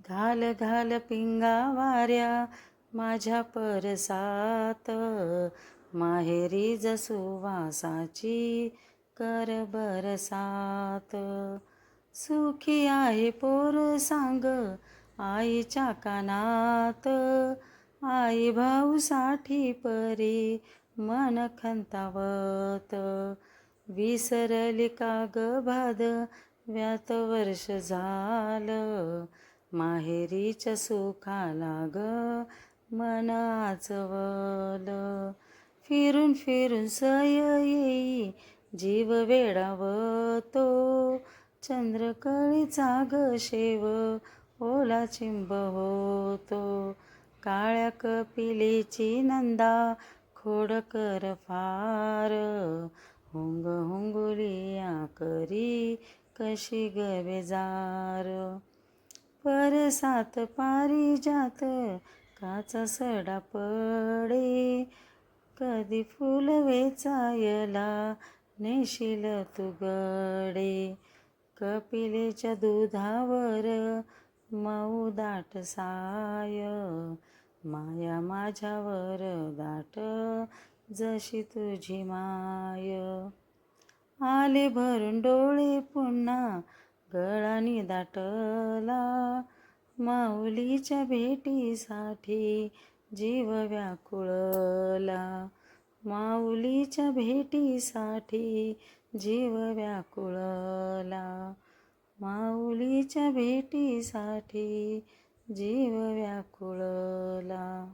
घाल घाल पिंगा वाऱ्या माझ्या परसात, माहेरी जसुवासाची कर बरसात. सुखी आहे पोर सांग आईच्या कानात, आई भाऊसाठी परी मन खंतावत. विसरली का ग भाद व्यात वर्ष झालं, माहेरीच्या सुखाला ग मन आचवलं. फिरून फिरून सय येई जीव वेडावतो, चंद्रकळीचा ग शेव ओला चिंब होतो. काळ्या कपिलेची नंदा खोडकर फार, हुंग हुंगुलिया करी कशी गवेजार. परसात पारिजात काचा सडा पडे, कधी फुल वेचायला नेशील तू गडे. कपिलेच्या दुधावर मऊ दाट साय, माया माझ्यावर दाट जशी तुझी माय. आले भरून डोळे पुन्हा गळानी दाटला, माऊलीच्या भेटीसाठी जीव व्याकुळला. माऊलीच्या भेटीसाठी जीव व्याकुळला, माऊलीच्या भेटीसाठी जीव व्याकुळला.